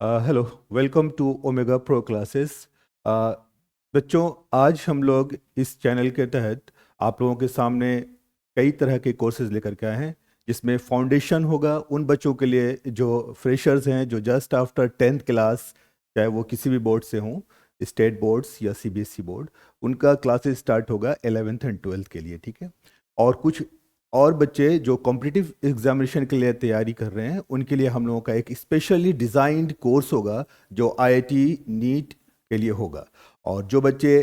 Hello, welcome to Omega Pro Classes. बच्चों, आज हम लोग इस चैनल के तहत आप लोगों के सामने कई तरह के कोर्सेज लेकर के आए हैं, जिसमें फाउंडेशन होगा उन बच्चों के लिए जो फ्रेशर्स हैं, जो जस्ट आफ्टर 10th क्लास, चाहे वो किसी भी बोर्ड से हों, स्टेट बोर्ड्स या सीबीएसई बोर्ड, उनका क्लासेस स्टार्ट होगा 11th एंड 12th के लिए। ठीक है। और कुछ और बच्चे जो कॉम्पिटिटिव एग्जामिनेशन के लिए तैयारी कर रहे हैं, उनके लिए हम लोगों का एक स्पेशली डिज़ाइंड कोर्स होगा जो आईआईटी नीट के लिए होगा। और जो बच्चे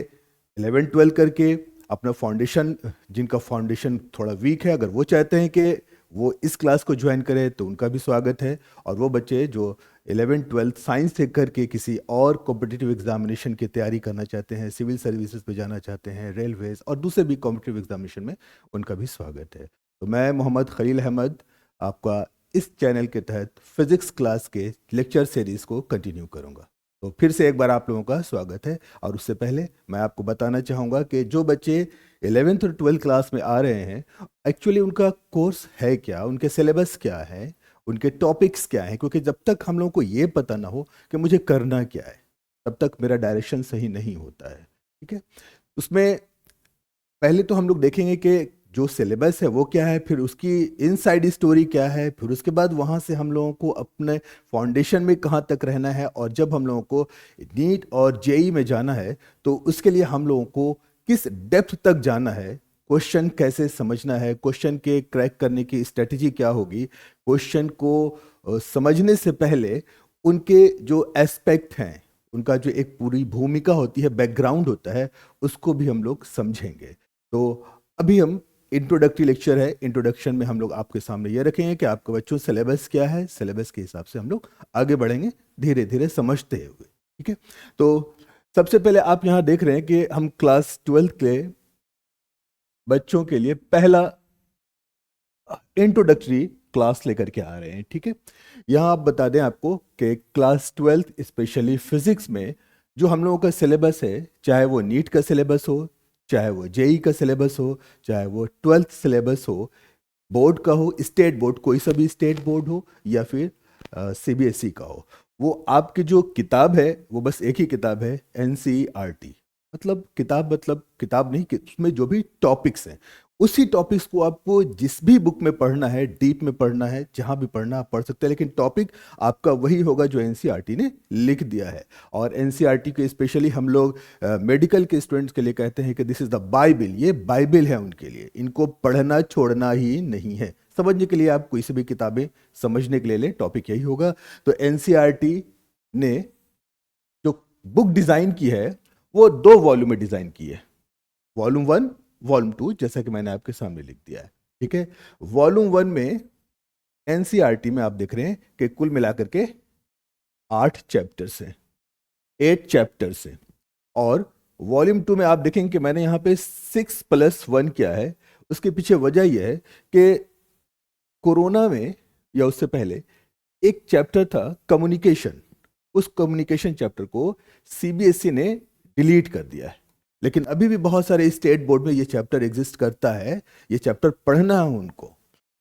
11 12 करके अपना फाउंडेशन, जिनका फाउंडेशन थोड़ा वीक है, अगर वो चाहते हैं कि वो इस क्लास को ज्वाइन करें तो उनका भी स्वागत है। और वो बच्चे जो 11 12 साइंस से करके किसी और कॉम्पिटिटिव एग्जामिनेशन की तैयारी करना चाहते हैं, सिविल सर्विसेज पे जाना चाहते हैं, रेलवेज और दूसरे भी कॉम्पिटिटिव एग्जामिनेशन में, उनका भी स्वागत है। तो मैं मोहम्मद खलील अहमद आपका इस चैनल के तहत फिजिक्स क्लास के लेक्चर सीरीज को कंटिन्यू करूंगा। तो फिर से एक बार आप लोगों का स्वागत है। और उससे पहले मैं आपको बताना चाहूँगा कि जो बच्चे 11th और 12th क्लास में आ रहे हैं, एक्चुअली उनका कोर्स है क्या, उनके सिलेबस क्या है, उनके टॉपिक्स क्या हैं, क्योंकि जब तक हम लोगों को ये पता ना हो कि मुझे करना क्या है, तब तक मेरा डायरेक्शन सही नहीं होता है। ठीक है। उसमें पहले तो हम लोग देखेंगे कि जो सिलेबस है वो क्या है, फिर उसकी इनसाइड स्टोरी क्या है, फिर उसके बाद वहाँ से हम लोगों को अपने फाउंडेशन में कहाँ तक रहना है, और जब हम लोगों को नीट और जेई में जाना है तो उसके लिए हम लोगों को किस डेप्थ तक जाना है, क्वेश्चन कैसे समझना है, क्वेश्चन के क्रैक करने की स्ट्रेटजी क्या होगी, क्वेश्चन को समझने से पहले उनके जो एस्पेक्ट हैं, उनका जो एक पूरी भूमिका होती है, बैकग्राउंड होता है, उसको भी हम लोग समझेंगे। तो अभी हम इंट्रोडक्टरी लेक्चर है, इंट्रोडक्शन में हम लोग आपके सामने ये रखेंगे कि आपके बच्चों सिलेबस क्या है, सिलेबस के हिसाब से हम लोग आगे बढ़ेंगे धीरे धीरे समझते हुए। ठीक है। तो सबसे पहले आप यहाँ देख रहे हैं कि हम क्लास 12th के बच्चों के लिए पहला इंट्रोडक्टरी क्लास लेकर के आ रहे हैं। ठीक है। यहाँ आप बता दें आपको कि क्लास 12th स्पेशली फिजिक्स में जो हम लोगों का सिलेबस है, चाहे वो नीट का सिलेबस हो, चाहे वो जेई का सिलेबस हो, चाहे वो 12th सिलेबस हो, बोर्ड का हो, स्टेट बोर्ड, कोई सा भी स्टेट बोर्ड हो, या फिर सीबीएसई का हो, वो आपकी जो किताब है वो बस एक ही किताब है, एनसीईआरटी। मतलब किताब नहीं, कि उसमें जो भी टॉपिक्स हैं, उसी टॉपिक्स को आपको जिस भी बुक में पढ़ना है, डीप में पढ़ना है, जहां भी पढ़ना आप पढ़ सकते हैं, लेकिन टॉपिक आपका वही होगा जो एनसीईआरटी ने लिख दिया है। और एनसीईआरटी को स्पेशली हम लोग मेडिकल के स्टूडेंट्स के लिए कहते हैं कि दिस इज द बाइबिल, ये बाइबिल है उनके लिए, इनको पढ़ना छोड़ना ही नहीं है। समझने के लिए आप कोई सी भी किताबें समझने के लिए ले, टॉपिक यही होगा। तो एनसीईआरटी ने जो बुक डिजाइन की है वो 2 वॉल्यूम में डिजाइन की है, वॉल्यूम 1, वॉल्यूम 2, जैसा कि मैंने आपके सामने लिख दिया है। ठीक है। वॉल्यूम 1 में एनसीईआरटी में आप देख रहे हैं कि कुल मिलाकर के 8 चैप्टर्स हैं, 8 चैप्टर्स हैं। और वॉल्यूम 2 में आप देखेंगे कि मैंने यहाँ पे 6+1 किया है। उसके पीछे वजह यह है कि कोरोना में या उससे पहले एक चैप्टर था कम्युनिकेशन, उस कम्युनिकेशन चैप्टर को सीबीएसई ने डिलीट कर दिया है। लेकिन अभी भी बहुत सारे स्टेट बोर्ड में ये चैप्टर एग्जिस्ट करता है, ये चैप्टर पढ़ना है उनको।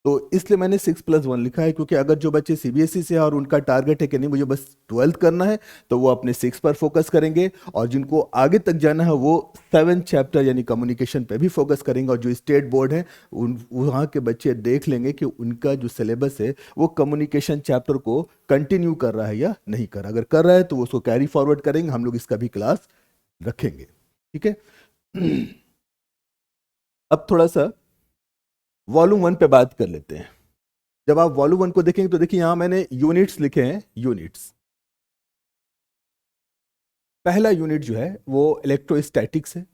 तो इसलिए मैंने 6+1 लिखा है, क्योंकि अगर जो बच्चे सीबीएसई से हैं और उनका टारगेट है कि नहीं मुझे बस 12th करना है, तो वो अपने 6 पर फोकस करेंगे, और जिनको आगे तक जाना है वो 7 चैप्टर यानी कम्युनिकेशन पे भी फोकस करेंगे। और जो स्टेट बोर्ड है, उन वहाँ के बच्चे देख लेंगे कि उनका जो सिलेबस है वो कम्युनिकेशन चैप्टर को कंटिन्यू कर रहा है या नहीं कर रहा। अगर कर रहा है तो वो उसको कैरी फॉरवर्ड करेंगे, हम लोग इसका भी क्लास रखेंगे। ठीक है। अब थोड़ा सा वॉल्यूम 1 पे बात कर लेते हैं। जब आप वॉल्यूम 1 को देखेंगे तो देखिए यहां मैंने यूनिट्स लिखे हैं, यूनिट्स। पहला यूनिट जो है वो इलेक्ट्रोस्टैटिक्स है,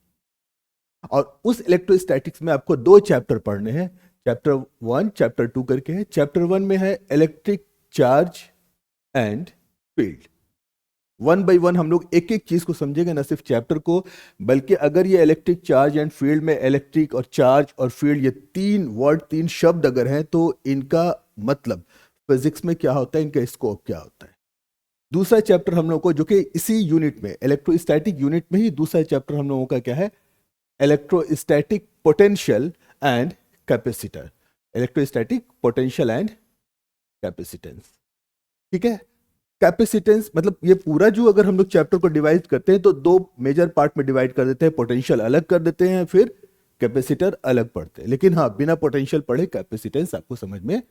और उस इलेक्ट्रोस्टैटिक्स में आपको 2 चैप्टर पढ़ने हैं, चैप्टर 1 चैप्टर 2 करके है। चैप्टर 1 में है electric charge and field. 1 by 1 हम लोग एक एक चीज को समझेंगे, ना सिर्फ चैप्टर को, बल्कि अगर ये इलेक्ट्रिक चार्ज एंड फील्ड में इलेक्ट्रिक और चार्ज और फील्ड, ये 3 वर्ड, 3 शब्द अगर हैं, तो इनका मतलब फिजिक्स में क्या होता है, इनका स्कोप क्या होता है। दूसरा चैप्टर हम लोग को, जो कि इसी यूनिट में, इलेक्ट्रोस्टैटिक यूनिट में ही दूसरा चैप्टर हम लोगों का क्या है, electrostatic potential and capacitor, electrostatic potential and capacitance. ठीक है। कैपेसिटेंस मतलब ये पूरा जो अगर हम लोग चैप्टर को डिवाइड करते हैं तो दो मेजर पार्ट में डिवाइड कर देते हैं, पोटेंशियल अलग कर देते हैं, फिर कैपेसिटर अलग पढ़ते हैं। लेकिन हाँ, बिना पोटेंशियल पढ़े कैपेसिटेंस आपको समझ में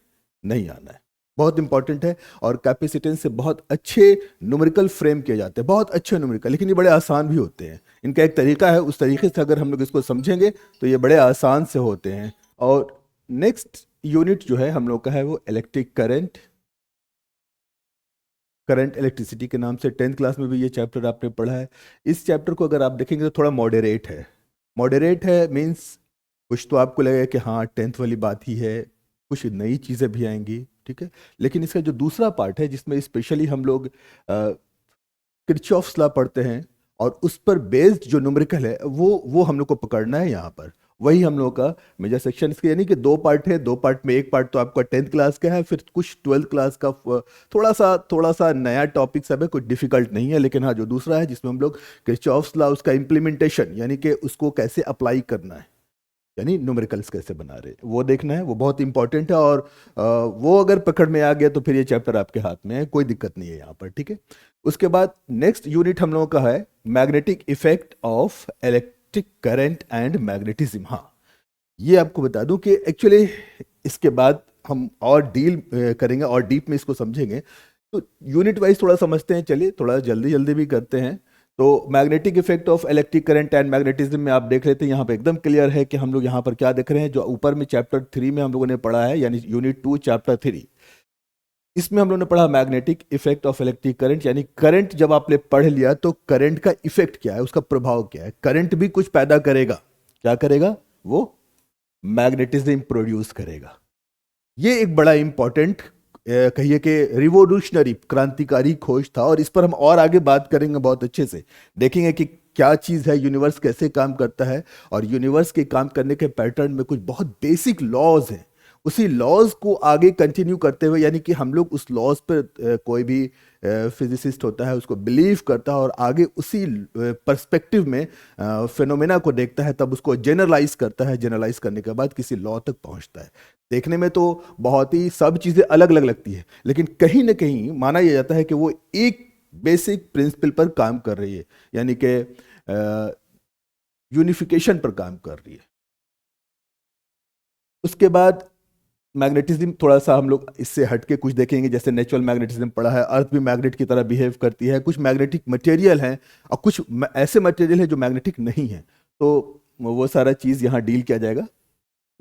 नहीं आना है, बहुत इंपॉर्टेंट है। और कैपेसिटेंस से बहुत अच्छे न्यूमेरिकल फ्रेम किए जाते हैं, बहुत अच्छे न्यूमेरिकल, लेकिन ये बड़े आसान भी होते हैं। इनका एक तरीका है, उस तरीके से अगर हम लोग इसको समझेंगे तो ये बड़े आसान से होते हैं। और नेक्स्ट यूनिट जो है हम लोग का है वो इलेक्ट्रिक करंट, करंट इलेक्ट्रिसिटी के नाम से 10th क्लास में भी ये चैप्टर आपने पढ़ा है। इस चैप्टर को अगर आप देखेंगे तो थोड़ा मॉडरेट है। मॉडरेट है मीन्स कुछ तो आपको लगेगा कि हाँ 10th वाली बात ही है, कुछ नई चीज़ें भी आएंगी, ठीक है। लेकिन इसका जो दूसरा पार्ट है जिसमें स्पेशली हम लोग किरचॉफ्स लॉ पढ़ते हैं और उस पर बेस्ड जो न्यूमेरिकल है वो हम लोग को पकड़ना है यहाँ पर। वही हम लोग का मेजर सेक्शन इसके, यानी कि दो पार्ट है, दो पार्ट में एक पार्ट तो आपका 10th क्लास का है, फिर कुछ 12th क्लास का थोड़ा सा नया टॉपिक सब है, कुछ डिफिकल्ट नहीं है। लेकिन हाँ, जो दूसरा है जिसमें हम लोग किरचॉफ्स लॉ उसका इम्प्लीमेंटेशन यानी कि उसको कैसे अप्लाई करना है, यानी न्यूमेरिकल्स कैसे बना रहे हैं, वो देखना है, वो बहुत इंपॉर्टेंट है। और वो अगर पकड़ में आ गया तो फिर ये चैप्टर आपके हाथ में है, कोई दिक्कत नहीं है यहाँ पर, ठीक है। उसके बाद नेक्स्ट यूनिट हम लोगों का है magnetic effect of electric current and magnetism. हाँ, ये आपको बता दूं कि एक्चुअली इसके बाद हम और डील करेंगे और डीप में इसको समझेंगे। तो यूनिट वाइज थोड़ा समझते हैं, चलिए थोड़ा जल्दी जल्दी भी करते हैं। तो magnetic effect of electric current and magnetism में आप देख लेते हैं, यहाँ पे एकदम क्लियर है कि हम लोग यहाँ पर क्या देख रहे हैं। जो ऊपर में चैप्टर 3 में हम लोगों ने पढ़ा है, यानी यूनिट 2 चैप्टर 3, इसमें हम लोगों ने पढ़ा magnetic effect of electric current, यानी करंट जब आपने पढ़ लिया तो करंट का इफेक्ट क्या है, उसका प्रभाव क्या है। करंट भी कुछ पैदा करेगा, क्या करेगा वो, मैग्नेटिज्म प्रोड्यूस करेगा। ये एक बड़ा इंपॉर्टेंट कहिए कि रिवोल्यूशनरी क्रांतिकारी खोज था, और इस पर हम और आगे बात करेंगे, बहुत अच्छे से देखेंगे कि क्या चीज़ है, यूनिवर्स कैसे काम करता है, और यूनिवर्स के काम करने के पैटर्न में कुछ बहुत बेसिक लॉज हैं। उसी लॉज को आगे कंटिन्यू करते हुए, यानी कि हम लोग उस लॉज पर कोई भी फिजिसिस्ट होता है उसको बिलीव करता है और आगे उसी पर्सपेक्टिव में फिनोमेना को देखता है, तब उसको जनरलाइज करता है, जनरलाइज करने के बाद किसी लॉ तक पहुंचता है। देखने में तो बहुत ही सब चीज़ें अलग अलग लगती है, लेकिन कहीं ना कहीं माना यह जाता है कि वो एक बेसिक प्रिंसिपल पर काम कर रही है, यानी कि यूनिफिकेशन पर काम कर रही है। उसके बाद मैग्नेटिज्म थोड़ा सा हम लोग इससे हटके कुछ देखेंगे, जैसे नेचुरल मैग्नेटिज्म पढ़ा है, अर्थ भी मैग्नेट की तरह बिहेव करती है, कुछ मैग्नेटिक मटेरियल हैं और कुछ ऐसे मटेरियल हैं जो मैग्नेटिक नहीं है, तो वो सारा चीज़ यहाँ डील किया जाएगा।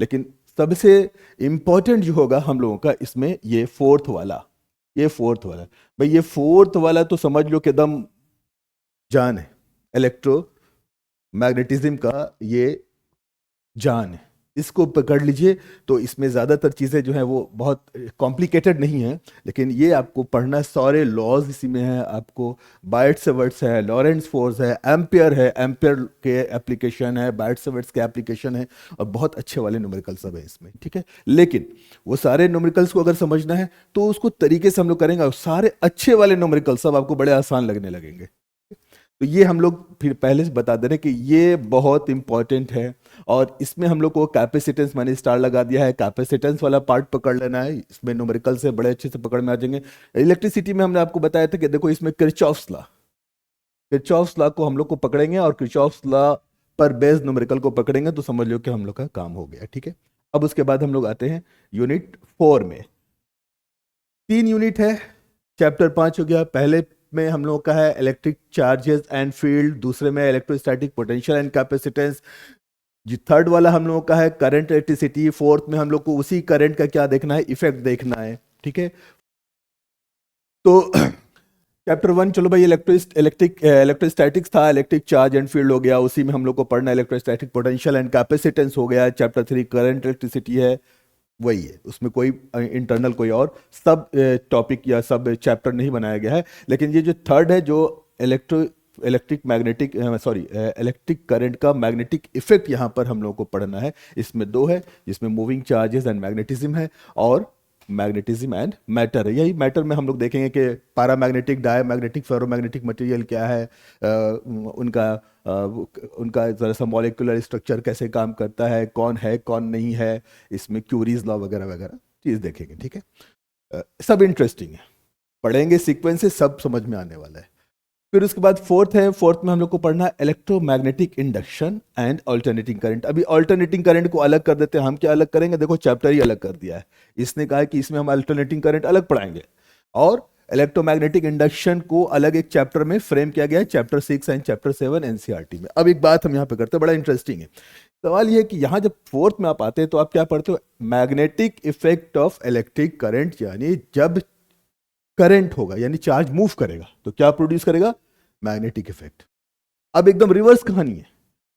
लेकिन सबसे इंपॉर्टेंट जो होगा हम लोगों का इसमें ये फोर्थ वाला, भाई ये फोर्थ वाला तो समझ लो कि एकदम जान है, इलेक्ट्रो मैग्नेटिज्म का ये जान है, इसको पकड़ लीजिए। तो इसमें ज़्यादातर चीज़ें जो हैं वो बहुत कॉम्प्लिकेटेड नहीं हैं, लेकिन ये आपको पढ़ना, सारे लॉज इसी में है, आपको बायट सेवर्ट्स है, लॉरेंट्ज फोर्स है, एम्पियर है, एम्पियर के एप्लीकेशन है, बायट सेवर्ट्स के एप्लीकेशन है, और बहुत अच्छे वाले न्यूमेरिकल्स सब है इसमें, ठीक है। लेकिन वो सारे न्यूमेरिकल्स को अगर समझना है तो उसको तरीके से हम लोग करेंगे, और सारे अच्छे वाले न्यूमेरिकल्स सब आपको बड़े आसान लगने लगेंगे। तो ये हम लोग फिर पहले से बता दे रहे हैं कि ये बहुत इंपॉर्टेंट है, और इसमें हम लोग को कैपेसिटेंस मैंने स्टार लगा दिया है, कैपेसिटेंस वाला पार्ट पकड़ लेना है, इसमें न्यूमेरिकल से बड़े अच्छे से पकड़ में आ जाएंगे। इलेक्ट्रिसिटी में हमने आपको बताया था कि देखो इसमें किरचॉफ्स लॉ को हम लोग को पकड़ेंगे, और किरचॉफ्स लॉ पर बेस्ड न्यूमेरिकल को पकड़ेंगे तो समझ लो कि हम लोग का काम हो गया, ठीक है। अब उसके बाद हम लोग आते हैं यूनिट 4 में। 3 यूनिट है, चैप्टर 5 हो गया। पहले में हम लोग का है इलेक्ट्रिक चार्जेस एंड फील्ड, दूसरे में इलेक्ट्रोस्टैटिक पोटेंशियल एंड कैपेसिटेंस, जो थर्ड वाला हम लोगों का है करंट इलेक्ट्रिसिटी, फोर्थ में हम लोग को उसी करंट का क्या देखना है, इफेक्ट देखना है, ठीक है। तो चैप्टर 1 चलो भाई, इलेक्ट्रोस्टैटिक्स था, इलेक्ट्रिक चार्ज एंड फील्ड हो गया, उसी में हम लोग को पढ़ना इलेक्ट्रोस्टैटिक पोटेंशियल एंड कैपेसिटेंस हो गया। चैप्टर 3 करंट इलेक्ट्रिसिटी है, वही है, उसमें कोई इंटरनल कोई और सब टॉपिक या सब चैप्टर नहीं बनाया गया है। लेकिन ये जो थर्ड है, जो इलेक्ट्रिक करंट का मैग्नेटिक इफेक्ट यहाँ पर हम लोगों को पढ़ना है। इसमें 2 है, जिसमें मूविंग चार्जेस एंड मैग्नेटिज्म है, और मैग्नेटिज्म एंड मैटर है। यही मैटर में हम लोग देखेंगे कि पैरामैग्नेटिक, डायमैग्नेटिक, फेरोमैग्नेटिक मटेरियल क्या है, उनका जरा सा मॉलिक्यूलर स्ट्रक्चर कैसे काम करता है कौन नहीं है, इसमें क्यूरीज लॉ वगैरह वगैरह चीज़ देखेंगे, ठीक है। सब इंटरेस्टिंग है, पढ़ेंगे सीक्वेंस से सब समझ में आने वाला है। फिर उसके बाद फोर्थ है, फोर्थ में हम लोग को पढ़ना है electromagnetic induction and alternating current. अभी अल्टरनेटिंग करंट को अलग कर देते हैं, हम क्या अलग करेंगे, देखो चैप्टर ही अलग कर दिया है। इसने कहा है कि इसमें हम अल्टरनेटिंग करंट अलग पढ़ाएंगे और इलेक्ट्रोमैग्नेटिक इंडक्शन को अलग एक चैप्टर में फ्रेम किया गया है, चैप्टर 6 एंड चैप्टर 7 एनसीईआरटी में। अब एक बात हम यहाँ पे करते हैं, बड़ा इंटरेस्टिंग है। सवाल ये है कि यहाँ जब फोर्थ में आप आते हैं तो आप क्या पढ़ते हो, magnetic effect of electric current, यानी जब करंट होगा यानी चार्ज मूव करेगा तो क्या प्रोड्यूस करेगा, मैग्नेटिक इफेक्ट। अब एकदम रिवर्स कहानी है,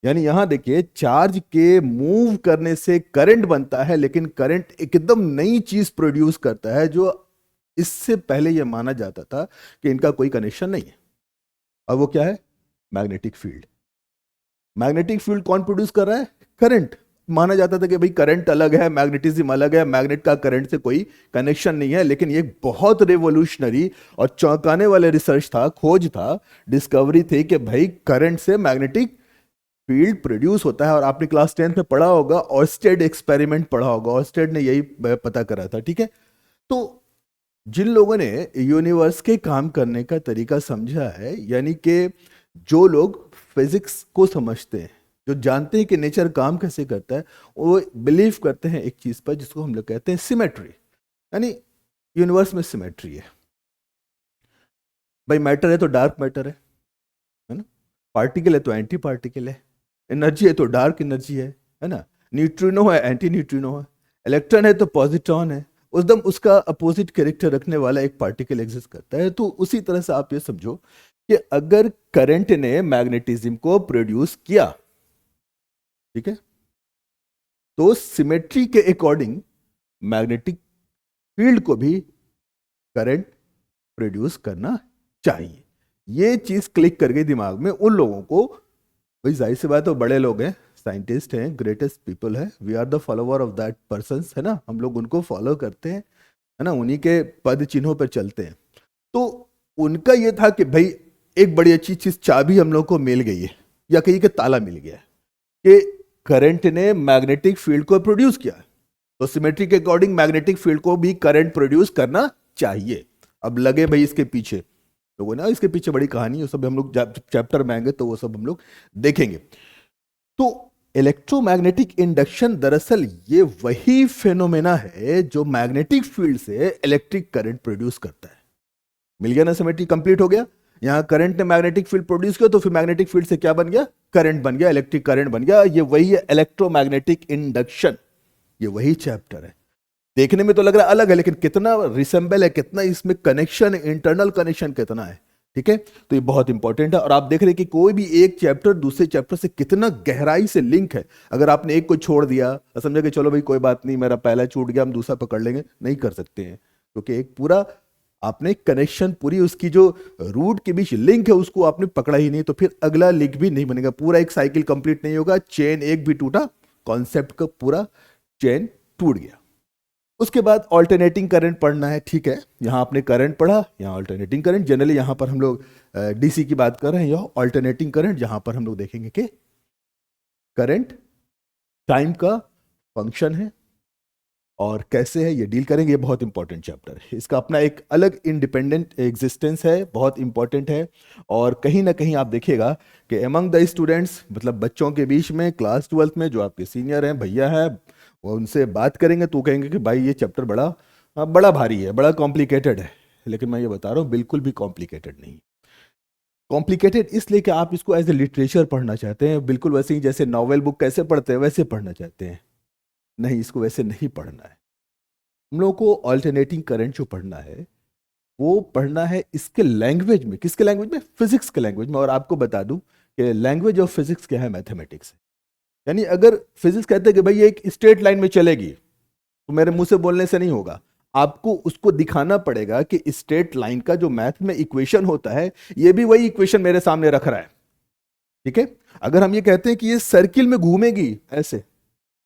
यानी यहां देखिए चार्ज के मूव करने से करंट बनता है, लेकिन करंट एकदम नई चीज प्रोड्यूस करता है जो इससे पहले यह माना जाता था कि इनका कोई कनेक्शन नहीं है। अब वो क्या है, मैग्नेटिक फील्ड। मैग्नेटिक फील्ड कौन प्रोड्यूस कर रहा है, करंट। माना जाता था कि भाई करंट अलग है, मैग्नेटिज्म अलग है, मैग्नेट का करंट से कोई कनेक्शन नहीं है। लेकिन ये बहुत रेवोल्यूशनरी और चौंकाने वाले रिसर्च था, खोज था, डिस्कवरी थी कि भाई करंट से मैग्नेटिक फील्ड प्रोड्यूस होता है। और आपने क्लास 10th में पढ़ा होगा, ऑर्स्टेड एक्सपेरिमेंट पढ़ा होगा, ऑर्स्टेड ने यही पता करा था, ठीक है। तो जिन लोगों ने यूनिवर्स के काम करने का तरीका समझा है, यानी कि जो लोग फिजिक्स को समझते हैं, जो जानते हैं कि नेचर काम कैसे करता है, वो बिलीव करते हैं एक चीज पर जिसको हम लोग कहते हैं सिमेट्री, यानी यूनिवर्स में सिमेट्री है। भाई मैटर है तो डार्क मैटर है ना, पार्टिकल है तो एंटी पार्टिकल है, एनर्जी है तो डार्क एनर्जी है ना, न्यूट्रिनो है एंटी न्यूट्रिनो है, इलेक्ट्रॉन है तो पॉजिट्रॉन है, एकदम उसका अपोजिट कैरेक्टर रखने वाला एक पार्टिकल एग्जिस्ट करता है। तो उसी तरह से आप ये समझो कि अगर करंट ने मैग्नेटिज्म को प्रोड्यूस किया, ठीक है, तो सिमेट्री के अकॉर्डिंग मैग्नेटिक फील्ड को भी करंट प्रोड्यूस करना चाहिए। ये चीज क्लिक कर गई दिमाग में उन लोगों को। भाई जाहिर सी बात है, बड़े लोग हैं, साइंटिस्ट हैं, ग्रेटेस्ट पीपल है, we are the follower of that persons, है ना, हम लोग उनको फॉलो करते हैं, है ना, उन्हीं के पद चिन्हों पर चलते हैं। तो उनका ये था कि भाई एक बड़ी अच्छी चीज चाबी हम लोग को मिल गई है, या कहीं के ताला मिल गया है कि करंट ने मैग्नेटिक फील्ड को प्रोड्यूस किया है, तो सिमेट्री के अकॉर्डिंग मैग्नेटिक फील्ड को भी करंट प्रोड्यूस करना चाहिए। अब लगे भाई इसके पीछे, तो वो ना इसके पीछे बड़ी कहानी है, सब हम लोग चैप्टर में आएंगे तो वो सब हम लोग देखेंगे। तो इलेक्ट्रोमैग्नेटिक इंडक्शन दरअसल ये वही फेनोमेना है जो मैग्नेटिक फील्ड से इलेक्ट्रिक करंट प्रोड्यूस करता है। मिल गया ना, सिमेट्री कंप्लीट हो गया। यहां करंट ने मैग्नेटिक फील्ड प्रोड्यूस किया तो फिर मैग्नेटिक फील्ड से क्या बन गया, करंट बन गया, इलेक्ट्रिक करंट बन गया। ये वही है इलेक्ट्रोमैग्नेटिक इंडक्शन, ये वही चैप्टर है। देखने में तो लग रहा है अलग है, लेकिन कितना रिसेंबल है, कितना इसमें कनेक्शन, इंटरनल कनेक्शन कितना है, ठीक है। तो ये बहुत इंपॉर्टेंट है। और आप देख रहे हैं कि कोई भी एक चैप्टर दूसरे चैप्टर से कितना गहराई से लिंक है। अगर आपने एक को छोड़ दिया तो समझे कि चलो भाई कोई बात नहीं, मेरा पहला छूट गया, हम दूसरा पकड़ लेंगे, नहीं कर सकते हैं, क्योंकि एक पूरा आपने कनेक्शन, पूरी उसकी जो रूट के बीच लिंक है उसको आपने पकड़ा ही नहीं, तो फिर अगला लिंक भी नहीं बनेगा, पूरा एक साइकिल कंप्लीट नहीं होगा, चेन एक भी टूटा, कॉन्सेप्ट का पूरा चेन टूट गया। उसके बाद ऑल्टरनेटिंग करंट पढ़ना है, ठीक है। यहां आपने करंट पढ़ा, यहां ऑल्टरनेटिंग करंट। जनरली यहां पर हम लोग डीसी की बात कर रहे हैं, यह ऑल्टरनेटिंग करंट। यहां पर हम लोग देखेंगे कि करंट टाइम का फंक्शन है और कैसे है ये डील करेंगे। ये बहुत इंपॉर्टेंट चैप्टर है, इसका अपना एक अलग इंडिपेंडेंट एग्जिस्टेंस है, बहुत इंपॉर्टेंट है। और कहीं ना कहीं आप देखिएगा कि अमंग द स्टूडेंट्स, मतलब बच्चों के बीच में क्लास 12th में जो आपके सीनियर हैं, भैया हैं, वो उनसे बात करेंगे तो कहेंगे कि भाई ये चैप्टर बड़ा भारी है, बड़ा कॉम्प्लिकेटेड है। लेकिन मैं ये बता रहा हूँ बिल्कुल भी कॉम्प्लिकेटेड नहीं। कॉम्प्लिकेटेड इसलिए कि आप इसको एज ए लिटरेचर पढ़ना चाहते हैं, बिल्कुल वैसे ही जैसे नॉवेल बुक कैसे पढ़ते हैं वैसे पढ़ना चाहते हैं। नहीं, इसको वैसे नहीं पढ़ना है। हम लोगों को ऑल्टरनेटिंग करंट जो पढ़ना है वो पढ़ना है इसके लैंग्वेज में। किसके लैंग्वेज में? फिजिक्स के लैंग्वेज में। और आपको बता दूं कि लैंग्वेज ऑफ फिजिक्स क्या है? मैथमेटिक्स है। यानी अगर फिजिक्स कहते हैं कि भाई ये एक स्ट्रेट लाइन में चलेगी, तो मेरे मुंह से बोलने से नहीं होगा, आपको उसको दिखाना पड़ेगा कि स्ट्रेट लाइन का जो मैथ में इक्वेशन होता है, ये भी वही इक्वेशन मेरे सामने रख रहा है, ठीक है। अगर हम ये कहते हैं कि ये सर्किल में घूमेगी, ऐसे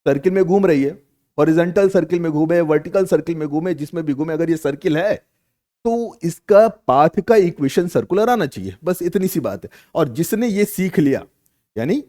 सर्किल में घूम रही है, हॉरिजॉन्टल सर्किल में घूमे, वर्टिकल सर्किल में घूमे, जिसमें भी घूमे, अगर ये सर्किल है तो इसका पाथ का इक्वेशन सर्कुलर आना चाहिए, बस इतनी सी बात है। और जिसने ये सीख लिया, यानी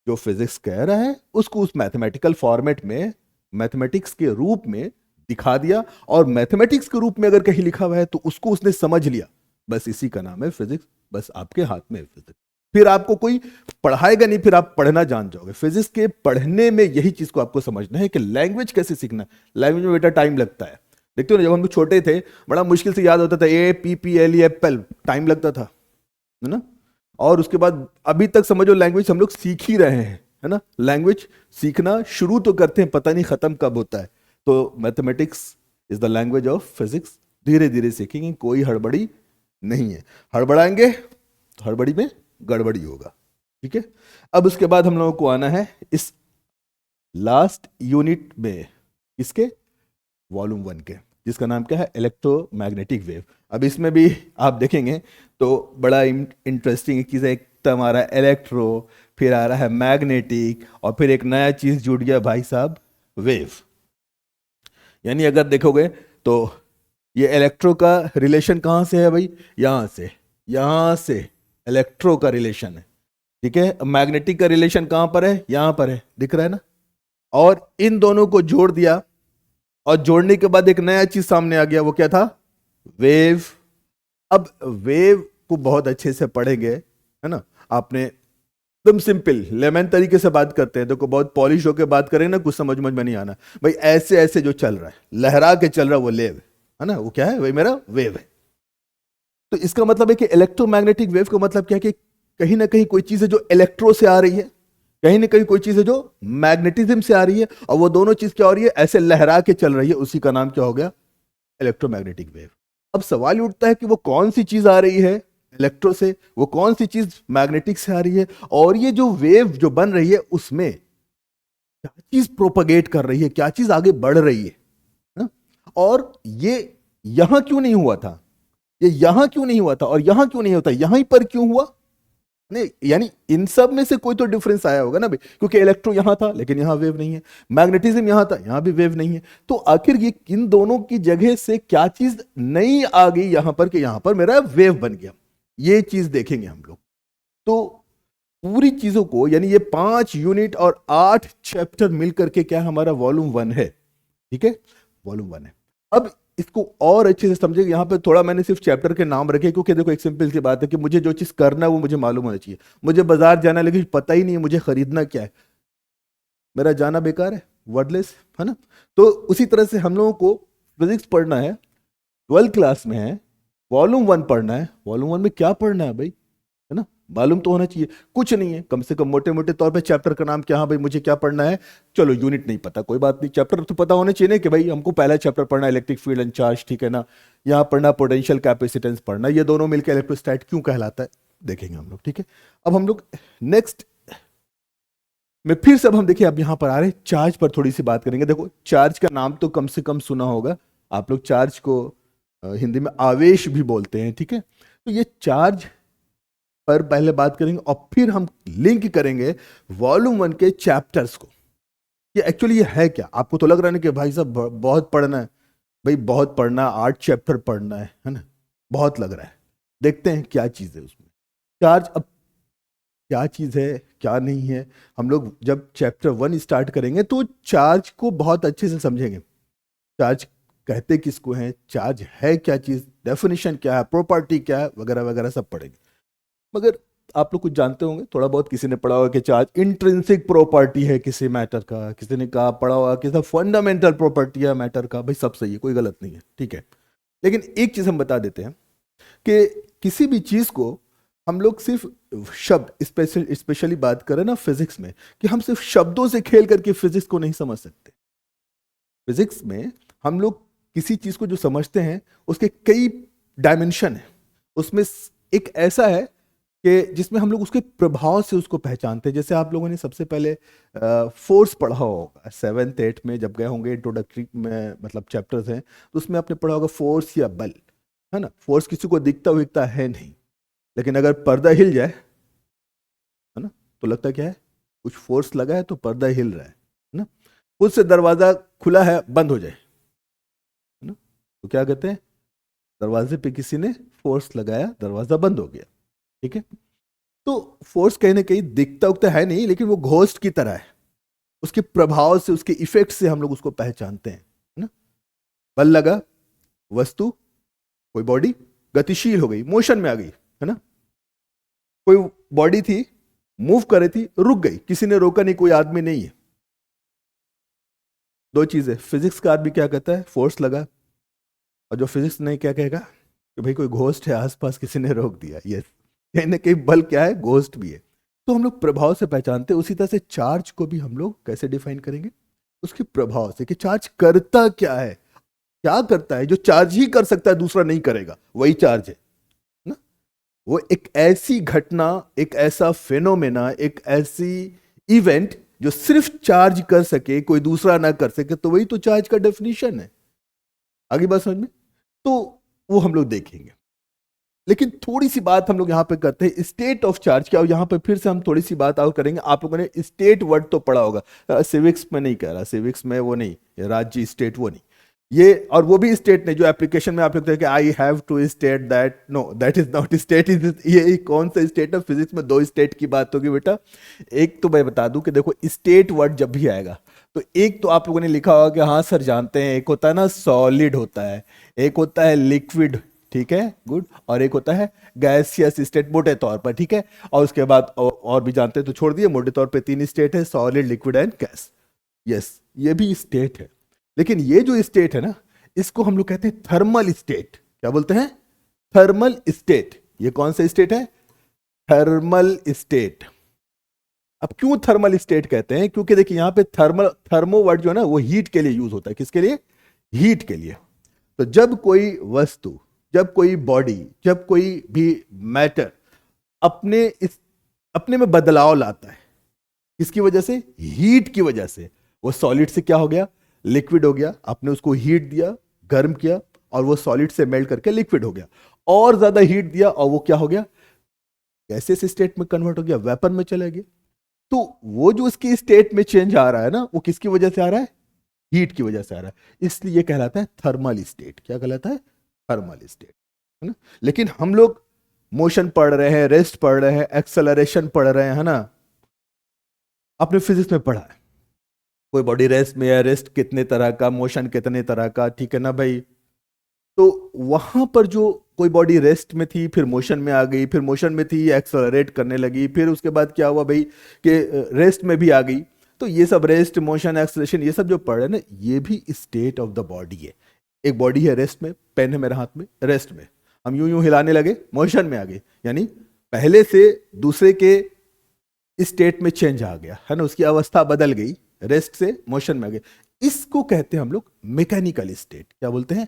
जो फिजिक्स कह रहा है उसको उस मैथमेटिकल फॉर्मेट में, मैथमेटिक्स के रूप में दिखा दिया, और मैथमेटिक्स के रूप में अगर कहीं लिखा हुआ है तो उसको उसने समझ लिया, बस इसी का नाम है फिजिक्स। बस आपके हाथ में है फिजिक्स, फिर आपको कोई पढ़ाएगा नहीं, फिर आप पढ़ना जान जाओगे। फिजिक्स के पढ़ने में यही चीज को आपको समझना है कि लैंग्वेज कैसे सीखना। लैंग्वेज में बेटा टाइम लगता है, देखते हो ना, जब हम लोग छोटे थे बड़ा मुश्किल से याद होता था, APPLE एप्पल, टाइम लगता था, है ना। और उसके बाद अभी तक समझो लैंग्वेज हम लोग सीख ही रहे हैं, है ना। लैंग्वेज सीखना शुरू तो करते हैं, पता नहीं खत्म कब होता है। तो mathematics is the language of physics, धीरे धीरे सीखेंगे, कोई हड़बड़ी नहीं है। हड़बड़ाएंगे तो हड़बड़ी में गड़बड़ी होगा, ठीक है। अब उसके बाद हम लोगों को आना है इस लास्ट यूनिट में, इसके वॉल्यूम 1 के, जिसका नाम क्या है, इलेक्ट्रोमैग्नेटिक वेव। अब इसमें भी आप देखेंगे तो बड़ा इंटरेस्टिंग एक चीज़ है, एक तो हमारा इलेक्ट्रो, फिर आ रहा है मैग्नेटिक, और फिर एक नया चीज़ जुड़ गया भाई साहब, वेव। यानी अगर देखोगे तो ये इलेक्ट्रो का रिलेशन कहाँ से है भाई, यहाँ से इलेक्ट्रो का रिलेशन है, ठीक है। मैग्नेटिक का रिलेशन कहाँ पर है, यहाँ पर है, दिख रहा है ना। और इन दोनों को जोड़ दिया, और जोड़ने के बाद एक नया चीज सामने आ गया, वो क्या था, वेव। अब वेव को बहुत अच्छे से पढ़ेंगे, है ना। आपने एकदम सिंपल लेमन तरीके से बात करते हैं, तो बहुत पॉलिश होकर बात करें ना, कुछ समझ में नहीं आना भाई। ऐसे ऐसे जो चल रहा है, लहरा के चल रहा है, वो लेव है ना, वो क्या है, वही मेरा वेव है। तो इसका मतलब है कि इलेक्ट्रोमैग्नेटिक वेव का मतलब क्या है कि कहीं ना कहीं कोई चीज है जो इलेक्ट्रो से आ रही है, कहीं ना कहीं कोई चीज है जो मैग्नेटिज्म से आ रही है, और वो दोनों चीज क्या हो रही है, ऐसे लहरा के चल रही है, उसी का नाम क्या हो गया, इलेक्ट्रोमैग्नेटिक वेव। अब सवाल उठता है कि वो कौन सी चीज आ रही है इलेक्ट्रो से, वो कौन सी चीज मैग्नेटिक से आ रही है, और ये जो वेव जो बन रही है उसमें क्या चीज प्रोपगेट कर रही है, क्या चीज आगे बढ़ रही है ना? और ये यहां क्यों नहीं हुआ था, ये यहां क्यों नहीं हुआ था, और यहां क्यों नहीं होता, यहां पर क्यों हुआ, नहीं, यानी इन सब में से कोई तो डिफरेंस आया होगा ना भाई, क्योंकि इलेक्ट्रो यहां था लेकिन यहां वेव नहीं है, मैग्नेटिज्म यहां था यहां भी वेव नहीं है। तो आखिर ये इन दोनों की जगह से क्या चीज नई आ गई यहां पर कि यहां पर मेरा वेव बन गया, ये चीज देखेंगे हम लोग। तो पूरी चीजों को, यानी ये 5 यूनिट और 8 चैप्टर मिलकर के क्या हमारा वॉल्यूम 1 है, ठीक है, वॉल्यूम 1 है। अब इसको और अच्छे से समझेंगे। यहाँ पे थोड़ा मैंने सिर्फ चैप्टर के नाम रखे, क्योंकि देखो एक सिंपल सी बात है कि मुझे जो चीज़ करना है वो मुझे मालूम होना चाहिए। मुझे बाजार जाना है लेकिन पता ही नहीं है मुझे खरीदना क्या है, मेरा जाना बेकार है, वर्डलेस, है ना। तो उसी तरह से हम लोगों को फिजिक्स पढ़ना है, 12th क्लास में है, वॉल्यूम 1 पढ़ना है। वॉल्यूम 1 में क्या पढ़ना है भाई, है ना, मालूम तो होना चाहिए। कुछ नहीं है, कम से कम मोटे मोटे तौर पे चैप्टर का नाम क्या, हाँ भाई मुझे क्या पढ़ना है, चलो यूनिट नहीं पता कोई बात नहीं, चैप्टर तो पता होने चाहिए ना, कि भाई हमको पहला चैप्टर पढ़ना है इलेक्ट्रिक फील्ड एंड चार्ज, ठीक है ना। यहाँ पढ़ना पोटेंशियल कैपेसिटेंस पढ़ना, ये दोनों मिलकर इलेक्ट्रोस्टैट क्यों कहलाता है, देखेंगे हम लोग, ठीक है। अब हम लोग नेक्स्ट में फिर से अब हम देखिए, अब यहाँ पर आ रहे चार्ज पर थोड़ी सी बात करेंगे। देखो चार्ज का नाम तो कम से कम सुना होगा आप लोग, चार्ज को हिंदी में आवेश भी बोलते हैं, ठीक है। तो ये चार्ज पर पहले बात करेंगे, और फिर हम लिंक करेंगे वॉल्यूम 1 के चैप्टर्स को। ये एक्चुअली ये है क्या, आपको तो लग रहा है ना कि भाई साहब बहुत पढ़ना है, भाई बहुत पढ़ना, 8 चैप्टर पढ़ना है ना, बहुत लग रहा है। देखते हैं क्या चीज़ है उसमें चार्ज। अब क्या चीज़ है क्या नहीं है, हम लोग जब चैप्टर 1 स्टार्ट करेंगे तो चार्ज को बहुत अच्छे से समझेंगे। चार्ज कहते किसको हैं, चार्ज है क्या चीज़, डेफिनेशन क्या है, प्रॉपर्टी क्या है, वगैरह वगैरह सब पढ़ेंगे। मगर आप लोग कुछ जानते होंगे थोड़ा बहुत, किसी ने पढ़ा होगा कि चार्ज इंट्रिंसिक प्रॉपर्टी है किसी मैटर का, किसी ने कहा पढ़ा होगा कि फंडामेंटल प्रॉपर्टी है मैटर का। भाई सब सही है, कोई गलत नहीं है, ठीक है। लेकिन एक चीज हम बता देते हैं कि किसी भी चीज को हम लोग सिर्फ शब्द, स्पेशली बात करें ना फिजिक्स में, कि हम सिर्फ शब्दों से खेल करके फिजिक्स को नहीं समझ सकते। फिजिक्स में हम लोग किसी चीज को जो समझते हैं उसके कई डायमेंशन है। उसमें एक ऐसा है कि जिसमें हम लोग उसके प्रभाव से उसको पहचानते हैं। जैसे आप लोगों ने सबसे पहले फोर्स पढ़ा होगा 7th 8th में, जब गए होंगे इंट्रोडक्टरी में, मतलब चैप्टर्स हैं, तो उसमें आपने पढ़ा होगा फोर्स या बल, है ना। फोर्स किसी को दिखता है नहीं, लेकिन अगर पर्दा हिल जाए, है ना, तो लगता क्या है, कुछ फोर्स लगा है तो पर्दा हिल रहा है ना। खुद से दरवाजा खुला है, बंद हो जाए, है ना, तो क्या कहते हैं, दरवाजे पे किसी ने फोर्स लगाया, दरवाजा बंद हो गया, ठीक है। तो फोर्स कहीं ना कहीं दिखता उगता है नहीं, लेकिन वो घोस्ट की तरह है, उसके प्रभाव से, उसके इफेक्ट से हम लोग उसको पहचानते हैं, है ना। बल लगा, वस्तु, कोई बॉडी गतिशील हो गई, मोशन में आ गई, है ना। कोई बॉडी थी, मूव कर रही थी, रुक गई, किसी ने रोका नहीं, कोई आदमी नहीं है। दो चीजें, फिजिक्स का आदमी क्या कहता है, फोर्स लगा, और जो फिजिक्स नहीं क्या कहेगा कि भाई कोई घोस्ट है आसपास, किसी ने रोक दिया। यस, कहीं ना कहीं बल क्या है, घोस्ट भी है। तो हम लोग प्रभाव से पहचानते हैं। उसी तरह से चार्ज को भी हम लोग कैसे डिफाइन करेंगे, उसके प्रभाव से, कि चार्ज करता क्या है, क्या करता है जो चार्ज ही कर सकता है, दूसरा नहीं करेगा, वही चार्ज है ना। वो एक ऐसी घटना, एक ऐसा फेनोमेना, एक ऐसी इवेंट जो सिर्फ चार्ज कर सके, कोई दूसरा ना कर सके, तो वही तो चार्ज का डेफिनेशन है। आगे बात समझ में, तो वो हम लोग देखेंगे। लेकिन थोड़ी सी बात हम लोग यहां पे करते हैं, स्टेट ऑफ चार्ज क्या, यहां पे फिर से हम थोड़ी सी बात और करेंगे। आप लोगों ने स्टेट वर्ड तो पढ़ा होगा, सिविक्स में नहीं कह रहा, सिविक्स में वो नहीं, राज्य स्टेट वो नहीं, ये और वो भी स्टेट नहीं जो एप्लीकेशन में आप लिखते हैं कि I have to state that, no that is not state. Is ये कौन सा स्टेट है, फिजिक्स में दो स्टेट की बात होगी बेटा। एक तो मैं बता दूं कि देखो, स्टेट वर्ड जब भी आएगा तो एक तो आप लोगों ने लिखा होगा कि हाँ सर जानते हैं, एक होता है ना सॉलिड होता है, एक होता है लिक्विड, ठीक है गुड, और एक होता है गैसियस स्टेट मोटे तौर पर, ठीक है। और उसके बाद और भी जानते हैं तो छोड़ दिए, मोटे तौर पे तीन स्टेट है, solid, liquid and gas. Yes, ये भी स्टेट है। लेकिन ये जो स्टेट है ना, इसको हम लोग कहते हैं थर्मल स्टेट। क्या बोलते हैं, थर्मल स्टेट। ये कौन सा स्टेट है, थर्मल स्टेट। अब क्यों थर्मल स्टेट कहते हैं, क्योंकि देखिए यहां पे थर्मल, थर्मो वर्ड जो है ना वो हीट के लिए यूज होता है। किसके लिए, हीट के लिए। तो जब कोई वस्तु, जब कोई बॉडी, जब कोई भी मैटर अपने में बदलाव लाता है, किसकी वजह से, हीट की वजह से, वो सॉलिड से क्या हो गया, लिक्विड हो गया। आपने उसको हीट दिया, गर्म किया, और वो सॉलिड से मेल्ट करके लिक्विड हो गया। और ज्यादा हीट दिया और वो क्या हो गया, गैसियस स्टेट में कन्वर्ट हो गया, वेपर में चला गया। तो वो जो उसकी स्टेट में चेंज आ रहा है ना, वो किसकी वजह से आ रहा है, हीट की वजह से आ रहा है। इसलिए कहलाता है थर्मल स्टेट। क्या कहलाता है, थर्मल स्टेट, है ना। लेकिन हम लोग मोशन पढ़ रहे हैं, रेस्ट पढ़ रहे हैं, एक्सेलरेशन पढ़ रहे हैं, है ना। आपने फिजिक्स में पढ़ा है कोई बॉडी रेस्ट में है, रेस्ट कितने तरह का, मोशन कितने तरह का, ठीक है ना भाई। तो वहां पर जो कोई बॉडी रेस्ट में थी, फिर मोशन में आ गई, फिर मोशन में थी एक्सेलरेट करने लगी, फिर उसके बाद क्या हुआ भाई कि रेस्ट में भी आ गई। तो ये सब रेस्ट, मोशन, एक्सेलरेशन, ये सब जो पढ़ रहे हैं ना, ये भी स्टेट ऑफ द बॉडी है। एक बॉडी है रेस्ट में, पेन है मेरे हाथ में, रेस्ट में, हम यूं यूं हिलाने लगे, मोशन में आ गए, यानी पहले से दूसरे के स्टेट में चेंज आ गया, है ना, उसकी अवस्था बदल गई, रेस्ट से मोशन में आ गए। इसको कहते हैं हम लोग मैकेनिकल स्टेट। क्या बोलते हैं,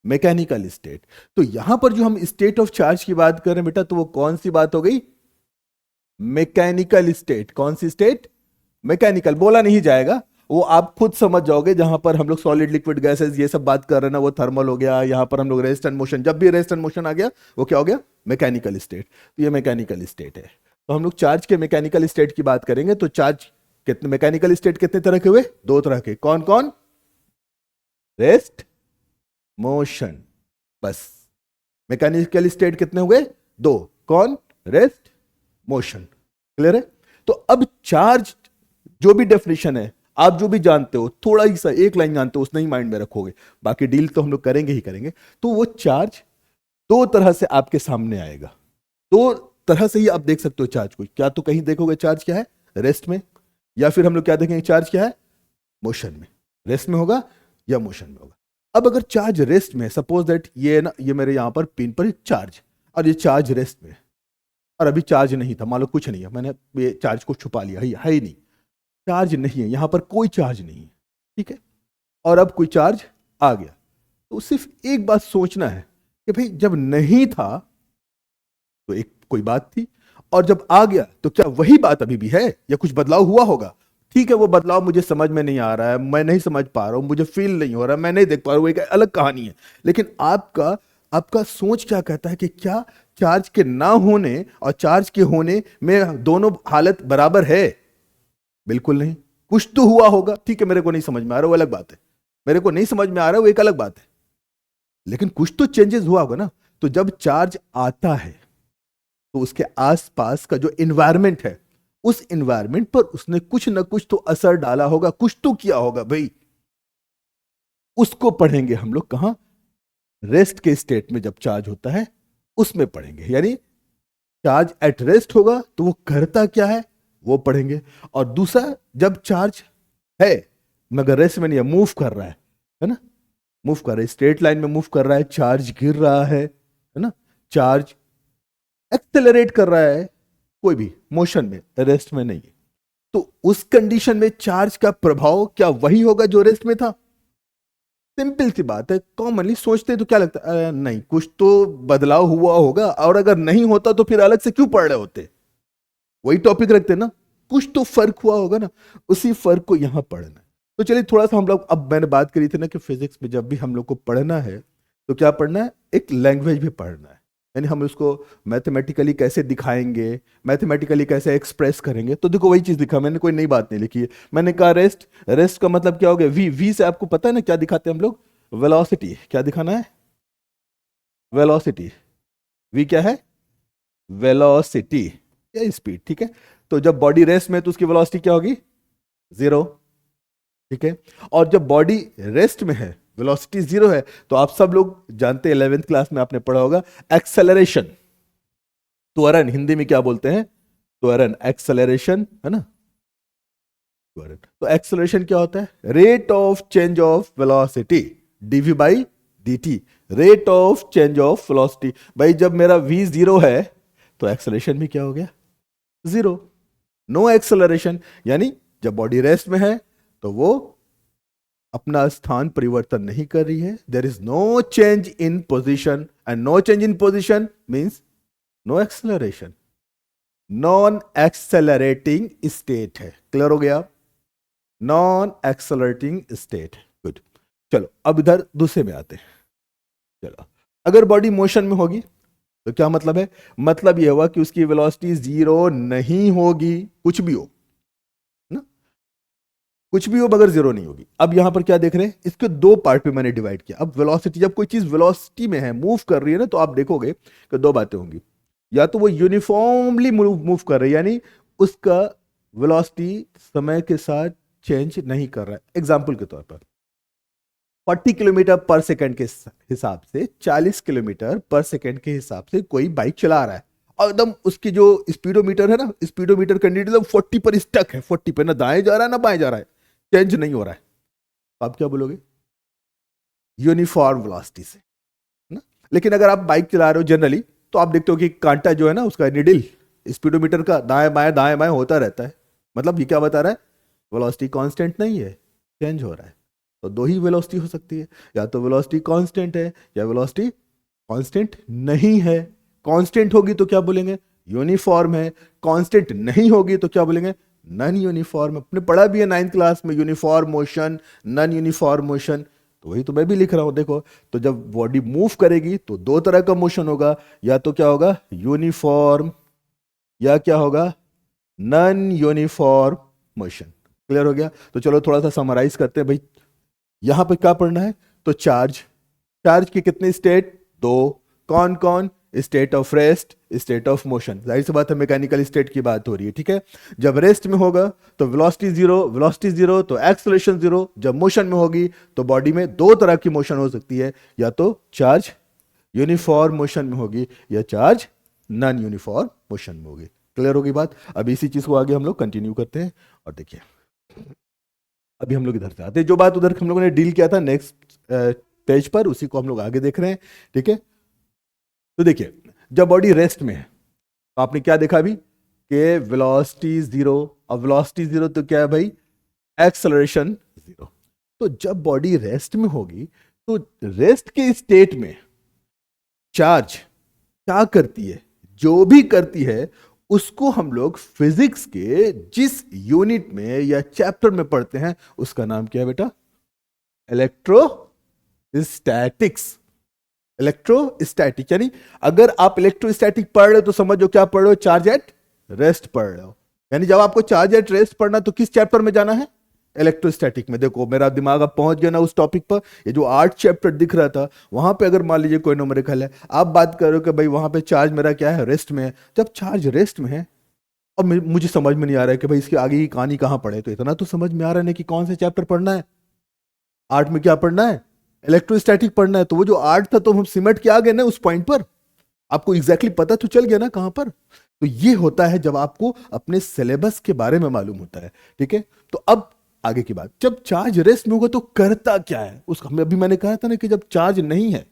मैकेनिकल स्टेट। तो यहां पर जो हम स्टेट ऑफ चार्ज की बात कर रहे हैं बेटा, तो वो कौन सी बात हो गई, मैकेनिकल स्टेट। कौन सी स्टेट, मैकेनिकल। बोला नहीं जाएगा, वो आप खुद समझ जाओगे। जहां पर हम लोग सॉलिड, लिक्विड, गैसेस ये सब बात कर रहे हैं ना, वो थर्मल हो गया। यहां पर हम लोग रेस्ट एंड मोशन, जब भी रेस्ट एंड मोशन आ गया वो क्या हो गया, मैकेनिकल स्टेट। तो ये मैकेनिकल स्टेट है। तो हम लोग चार्ज के मैकेनिकल स्टेट की बात करेंगे। तो चार्ज कितने, मैकेनिकल स्टेट कितने तरह के हुए, दो तरह के। कौन कौन, रेस्ट, मोशन, बस। मैकेनिकल स्टेट कितने हुए, दो। कौन, रेस्ट, मोशन। क्लियर है। तो अब चार्ज जो भी डेफिनेशन है, आप जो भी जानते हो, थोड़ा ही सा एक लाइन जानते हो, उसने ही माइंड में रखोगे, बाकी डील तो हम लोग करेंगे ही करेंगे। तो वो चार्ज दो तरह से आपके सामने आएगा, दो तरह से ही आप देख सकते हो चार्ज को। क्या तो कहीं देखोगे चार्ज क्या है, रेस्ट में, या फिर हम लोग क्या देखेंगे, चार्ज क्या है, मोशन में। रेस्ट में होगा या मोशन में होगा। अब अगर चार्ज रेस्ट में, सपोज दैट ये ना, ये मेरे यहां पर पिन पर चार्ज, और ये चार्ज रेस्ट में, और अभी चार्ज नहीं था, मान लो कुछ नहीं है, मैंने ये चार्ज को छुपा लिया, है ही नहीं, चार्ज नहीं है, यहां पर कोई चार्ज नहीं है, ठीक है। और अब कोई चार्ज आ गया, तो सिर्फ एक बात सोचना है कि भाई जब नहीं था तो एक कोई बात थी, और जब आ गया तो क्या वही बात अभी भी है, या कुछ बदलाव हुआ होगा। ठीक है, वो बदलाव मुझे समझ में नहीं आ रहा है, मैं नहीं समझ पा रहा हूं, मुझे फील नहीं हो रहा, मैं नहीं देख पा रहा हूं, वो एक अलग कहानी है। लेकिन आपका आपका सोच क्या कहता है कि क्या चार्ज के ना होने और चार्ज के होने में दोनों हालत बराबर है? बिल्कुल नहीं। कुछ तो हुआ होगा, ठीक है, मेरे को नहीं समझ में आ रहा, वो अलग बात है। मेरे को नहीं समझ में आ रहा, वो एक अलग बात है, लेकिन कुछ तो चेंजेस हुआ होगा ना। तो जब चार्ज आता है तो उसके आसपास का जो एनवायरनमेंट है, उस एनवायरनमेंट पर उसने कुछ ना कुछ तो असर डाला होगा, कुछ तो किया होगा भाई। उसको पढ़ेंगे हम लोग कहां, रेस्ट के स्टेट में जब चार्ज होता है उसमें पढ़ेंगे। यानी चार्ज एट रेस्ट होगा तो वो करता क्या है वो पढ़ेंगे। और दूसरा, जब चार्ज है मगर रेस्ट में नहीं है, मूव कर रहा है ना, मूव कर रहा है, स्ट्रेट लाइन में मूव कर रहा है, चार्ज गिर रहा है ना, चार्ज एक्सेलरेट कर रहा है, कोई भी मोशन में, रेस्ट में नहीं है, तो उस कंडीशन में चार्ज का प्रभाव क्या वही होगा जो रेस्ट में था? सिंपल सी बात है, कॉमनली सोचते तो क्या लगता है, नहीं कुछ तो बदलाव हुआ होगा, और अगर नहीं होता तो फिर अलग से क्यों पढ़ रहे होते, वही टॉपिक रखते ना, कुछ तो फर्क हुआ होगा ना, उसी फर्क को यहां पढ़ना है। तो चलिए थोड़ा सा हम लोग, अब मैंने बात करी थी ना कि फिजिक्स में जब भी हम लोग को पढ़ना है तो क्या पढ़ना है, एक लैंग्वेज भी पढ़ना है। यानी हम उसको मैथमेटिकली कैसे दिखाएंगे, मैथमेटिकली कैसे एक्सप्रेस करेंगे। तो देखो वही चीज लिखा, मैंने कोई नई बात नहीं लिखी है। मैंने कहा रेस्ट, रेस्ट का मतलब क्या हो गया, वी, वी से आपको पता है ना क्या दिखाते हैं हम लोग, वेलोसिटी। क्या दिखाना है, वेलोसिटी। वी क्या है, वेलोसिटी या स्पीड, ठीक है। तो जब बॉडी रेस्ट में तो उसकी वेलोसिटी क्या होगी, 0, ठीक है। और जब बॉडी रेस्ट में है, वेलोसिटी 0 है, तो आप सब लोग जानते हैं 11th क्लास में आपने पढ़ा होगा एक्सेलरेशन, त्वरण, हिंदी में क्या बोलते हैं, त्वरण, एक्सेलरेशन, है ना, त्वरण। तो एक्सेलरेशन क्या होता है, rate of change of velocity, d v by dt, rate of change of velocity. भाई जब मेरा v 0 है तो एक्सेलरेशन भी क्या हो गया, 0, नो एक्सेलरेशन। यानी जब बॉडी रेस्ट में है तो वो अपना स्थान परिवर्तन नहीं कर रही है, there is no change in position, and no change in position means no acceleration, non accelerating state है। क्लियर हो गया, नॉन एक्सेलरेटिंग स्टेट, गुड। चलो अब इधर दूसरे में आते हैं। चलो, अगर बॉडी मोशन में होगी तो क्या मतलब है, मतलब यह हुआ कि उसकी वेलोसिटी 0 नहीं होगी, कुछ भी हो ना, कुछ भी हो मगर 0 नहीं होगी। अब यहां पर क्या देख रहे हैं, इसके दो पार्ट पे मैंने डिवाइड किया। अब वेलोसिटी, जब कोई चीज वेलोसिटी में है, मूव कर रही है ना, तो आप देखोगे कि दो बातें होंगी, या तो वो यूनिफॉर्मली मूव कर रही है, यानी उसका वेलोसिटी समय के साथ चेंज नहीं कर रहा है। एग्जाम्पल के तौर पर 40 किलोमीटर पर सेकंड के हिसाब से, 40 किलोमीटर पर सेकंड के हिसाब से कोई बाइक चला रहा है, और एकदम उसकी जो स्पीडोमीटर है ना, स्पीडोमीटर का नीडल 40 पर स्टक है, 40 पे, ना दाएं जा रहा है ना बाएं जा रहा है, चेंज नहीं हो रहा है। तो आप क्या बोलोगे, यूनिफॉर्म वेलोसिटी से ना। लेकिन अगर आप बाइक चला रहे हो जनरली, तो आप देखते हो कि कांटा जो है ना, उसका निडिल स्पीडोमीटर का दाएं बाएं होता रहता है। मतलब ये क्या बता रहा है, वेलोसिटी कांस्टेंट नहीं है, चेंज हो रहा है। तो दो ही वेलोसिटी हो सकती है, या तो वेलोसिटी कांस्टेंट है या वेलोसिटी कांस्टेंट नहीं है। कांस्टेंट होगी तो क्या बोलेंगे, यूनिफॉर्म है, कांस्टेंट नहीं होगी तो क्या बोलेंगे, नॉन यूनिफॉर्म। अपने पढ़ा भी है 9th क्लास में, uniform motion, non uniform motion, तो वही तो मैं भी लिख रहा हूं। देखो, तो जब बॉडी मूव करेगी तो दो तरह का मोशन होगा, या तो क्या होगा, यूनिफॉर्म, या क्या होगा, नॉन यूनिफॉर्म मोशन। क्लियर हो गया। तो चलो थोड़ा सा समराइज करते हैं भाई, यहां पर क्या पढ़ना है, तो चार्ज, चार्ज के कितने स्टेट, दो, कौन कौन, state of rest, state of motion. जाहिर सी बात है मैकेनिकल स्टेट की बात हो रही है, ठीक है। जब रेस्ट में होगा तो वेलोसिटी 0, वेलोसिटी 0 तो एक्सेलरेशन 0। जब मोशन में होगी तो बॉडी में दो तरह की मोशन हो सकती है, या तो चार्ज यूनिफॉर्म मोशन में होगी, या चार्ज नॉन यूनिफॉर्म मोशन में होगी। क्लियर होगी बात। अब इसी चीज को आगे हम लोग कंटिन्यू करते हैं, और देखिए अभी हम लोग इधर से आते हैं, जो बात उधर हम लोगों ने डील किया था नेक्स्ट पेज पर, उसी को हम लोग आगे देख रहे हैं, ठीक है। तो देखिए, जब बॉडी रेस्ट में है तो आपने क्या देखा अभी, कि वेलोसिटी 0, और वेलोसिटी 0 तो क्या है भाई, एक्सेलरेशन 0। तो जब बॉडी रेस्ट में होगी तो रेस्ट के स्टेट में चार्ज क्या करती है, जो भी करती है उसको हम लोग फिजिक्स के जिस यूनिट में या चैप्टर में पढ़ते हैं उसका नाम क्या है बेटा, इलेक्ट्रोस्टैटिक्स। इलेक्ट्रोस्टैटिक, यानी अगर आप इलेक्ट्रोस्टैटिक पढ़ रहे हो तो समझो क्या पढ़ रहे हो, चार्ज एट रेस्ट पढ़ रहे हो। यानी जब आपको चार्ज एट रेस्ट पढ़ना तो किस चैप्टर में जाना है, इलेक्ट्रोस्टैटिक में। देखो मेरा दिमाग अब पहुंच गया ना उस टॉपिक पर, ये जो 8 चैप्टर दिख रहा था वहां पे अगर मान लीजिए कोई न्यूमेरिकल है, आप बात करो कि भाई वहां पे चार्ज मेरा क्या है, रेस्ट में है। जब चार्ज रेस्ट में है, अब मुझे समझ में नहीं आ रहा है कि भाई इसके आगे की कहानी कहां पढ़े, तो इतना तो समझ में आ रहा है ना कि कौन से चैप्टर पढ़ना है, 8 में क्या पढ़ना है, इलेक्ट्रोस्टैटिक पढ़ना है तो वो जो 8 था तो हम सिमट के आ गए ना उस पॉइंट पर, आपको एग्जैक्टली पता तो चल गया ना कहां पर। तो ये होता है जब आपको अपने सिलेबस के बारे में मालूम होता है, ठीक है। तो अब आगे की बात, जब चार्ज रेस्ट में होगा तो करता क्या है उसका, अभी मैंने कहा था ना कि जब चार्ज नहीं है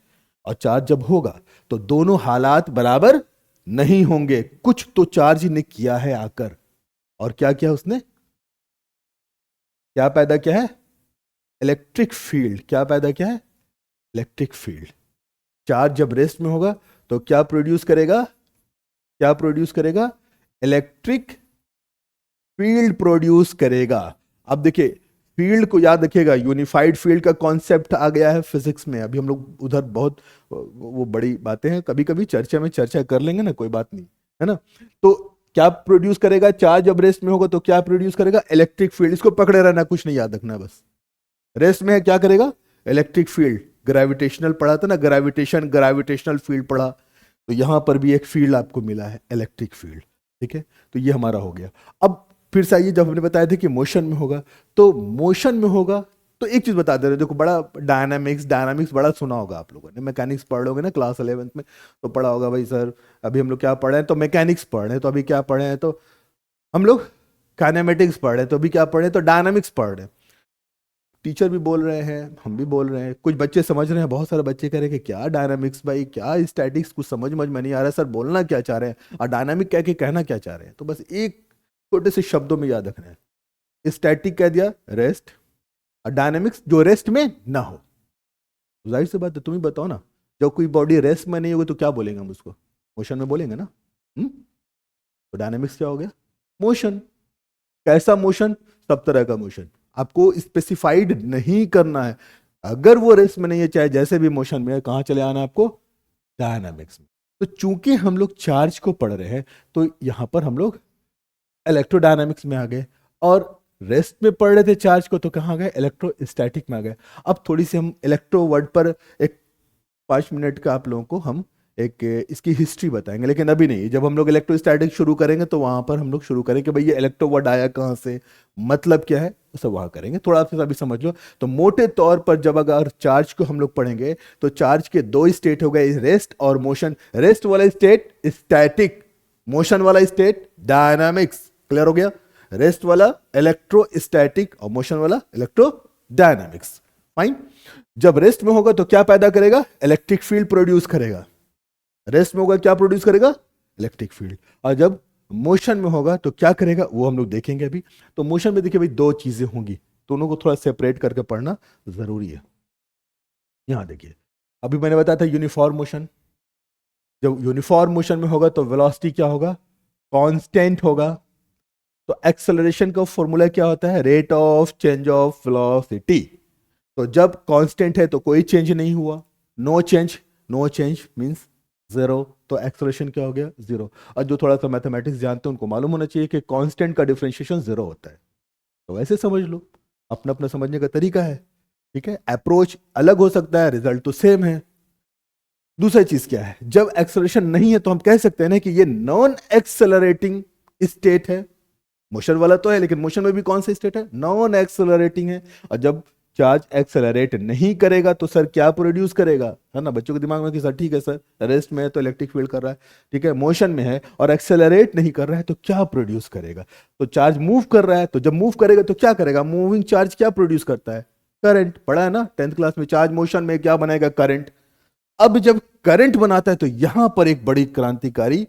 और चार्ज जब होगा तो दोनों हालात बराबर नहीं होंगे। कुछ तो चार्ज ने किया है आकर, और क्या किया उसने, क्या पैदा किया है, इलेक्ट्रिक फील्ड। क्या पैदा किया है, इलेक्ट्रिक फील्ड। चार्ज जब रेस्ट में होगा तो क्या प्रोड्यूस करेगा, क्या प्रोड्यूस करेगा, इलेक्ट्रिक फील्ड प्रोड्यूस करेगा। अब देखिए फील्ड को याद रखिएगा, यूनिफाइड फील्ड का कॉन्सेप्ट आ गया है फिजिक्स में। अभी हम लोग उधर बहुत वो बड़ी बातें हैं, कभी कभी चर्चा में चर्चा कर लेंगे ना, कोई बात नहीं, है ना। तो क्या प्रोड्यूस करेगा, चार्ज जब रेस्ट में होगा तो क्या प्रोड्यूस करेगा, इलेक्ट्रिक फील्ड। इसको पकड़े रहना, कुछ नहीं याद रखना, बस रेस्ट में है क्या करेगा, इलेक्ट्रिक फील्ड। ग्रेविटेशनल पढ़ा था ना, ग्रेविटेशन, ग्रेविटेशनल फील्ड पढ़ा, तो यहां पर भी एक फील्ड आपको मिला है, इलेक्ट्रिक फील्ड, ठीक है। तो ये हमारा हो गया। अब फिर से आइए, जब हमने बताया था कि मोशन में होगा, तो मोशन में होगा तो एक चीज बता दे रहे, देखो बड़ा डायनामिक्स, डायनामिक्स बड़ा सुना होगा आप लोगों ने, मैकेनिक्स पढ़ लोगे ना क्लास 11th में तो पढ़ा होगा भाई सर अभी हम लोग क्या पढ़ रहे हैं, तो मैकेनिक्स पढ़ रहे हैं, तो अभी क्या पढ़ रहे हैं, तो हम लोग काइनेमेटिक्स पढ़ रहे हैं, तो अभी क्या पढ़ रहे हैं, तो डायनामिक्स पढ़ रहे हैं। टीचर भी बोल रहे हैं, हम भी बोल रहे हैं, कुछ बच्चे समझ रहे हैं, बहुत सारे बच्चे कह रहे हैं कि क्या डायनामिक्स भाई, क्या स्टैटिक्स, कुछ समझ में नहीं आ रहा है सर, बोलना क्या चाह रहे हैं और डायनामिक कह के कहना क्या चाह रहे हैं। तो बस एक छोटे से शब्दों में याद रखना है, स्टैटिक कह दिया रेस्ट, और डायनामिक्स जो रेस्ट में ना हो। तो जाहिर सी बात है, तुम ही बताओ ना, जब कोई बॉडी रेस्ट में नहीं होगी तो क्या बोलेंगे हम उसको, मोशन में बोलेंगे ना। तो डायनामिक्स क्या हो गया, मोशन। कैसा मोशन, सब तरह का मोशन, आपको स्पेसिफाइड नहीं करना है। अगर वो रेस्ट में नहीं है, चाहे जैसे भी मोशन में है, कहां चले आना आपको, डायनामिक्स में। तो चूंकि हम लोग चार्ज को पढ़ रहे हैं तो यहां पर हम लोग इलेक्ट्रोडायनामिक्स में आ गए, और रेस्ट में पढ़ रहे थे चार्ज को तो कहां गए, इलेक्ट्रोस्टैटिक में आ गए। अब थोड़ी सी हम इलेक्ट्रो वर्ड पर एक 5 मिनट का आप लोगों को हम एक इसकी हिस्ट्री बताएंगे, लेकिन अभी नहीं। जब हम लोग इलेक्ट्रोस्टैटिक शुरू करेंगे तो वहां पर हम लोग शुरू करेंगे कि भाई ये इलेक्ट्रो वर्ड आया कहाँ से, मतलब क्या है, सब वहां करेंगे। थोड़ा सा अभी समझ लो। तो मोटे तौर पर जब अगर चार्ज को हम लोग पढ़ेंगे तो चार्ज के दो स्टेट हो गए, रेस्ट और मोशन। रेस्ट वाला स्टेट स्टैटिक, मोशन वाला स्टेट डायनामिक्स। क्लियर हो गया, रेस्ट वाला इलेक्ट्रोस्टैटिक और मोशन वाला इलेक्ट्रो डायनामिक्स। फाइन। जब रेस्ट में होगा तो क्या पैदा करेगा, इलेक्ट्रिक फील्ड प्रोड्यूस करेगा। रेस्ट में होगा क्या प्रोड्यूस करेगा, इलेक्ट्रिक फील्ड। और जब मोशन में होगा तो क्या करेगा, वो हम लोग देखेंगे अभी। तो मोशन में देखिए भाई दो चीजें होंगी, दोनों को थोड़ा सेपरेट करके पढ़ना जरूरी है। यहां देखिए, अभी मैंने बताया था यूनिफॉर्म मोशन। जब यूनिफॉर्म मोशन में होगा तो वेलोसिटी क्या होगा, कांस्टेंट होगा। तो एक्सेलरेशन का फॉर्मूला क्या होता है, rate of change of velocity. तो जब कांस्टेंट है तो कोई चेंज नहीं हुआ, no change, no change means zero, तो एक्सेलरेशन क्या हो गया, जीरो। और जो थोड़ा सा मैथमेटिक्स जानते हैं उनको मालूम होना चाहिए कि कांस्टेंट का डिफरेंशिएशन जीरो होता है। तो वैसे समझ लो, अपना अपना समझने का तरीका है, ठीक है। अप्रोच अलग हो सकता है, रिजल्ट तो सेम है। दूसरी चीज क्या है, जब एक्सेलरेशन नहीं है तो हम कह सकते हैं ना कि ये नॉन एक्सेलरेटिंग स्टेट है। मोशन वाला तो है, लेकिन मोशन में भी कौन सा स्टेट है, नॉन एक्सेलरेटिंग है। और जब चार्ज एक्सेलरेट नहीं करेगा तो सर क्या प्रोड्यूस करेगा, है ना। बच्चों के दिमाग में कि सर ठीक है सर, रेस्ट में है तो इलेक्ट्रिक फील्ड कर रहा है, ठीक है। मोशन में है और एक्सेलरेट नहीं कर रहा है तो क्या प्रोड्यूस करेगा, तो चार्ज मूव कर रहा है, तो जब मूव करेगा तो क्या करेगा, मूविंग चार्ज क्या प्रोड्यूस करता है, करंट। पढ़ा है ना 10th क्लास में, चार्ज मोशन में क्या बनाएगा, करंट। अब जब करंट बनाता है तो यहां पर एक बड़ी क्रांतिकारी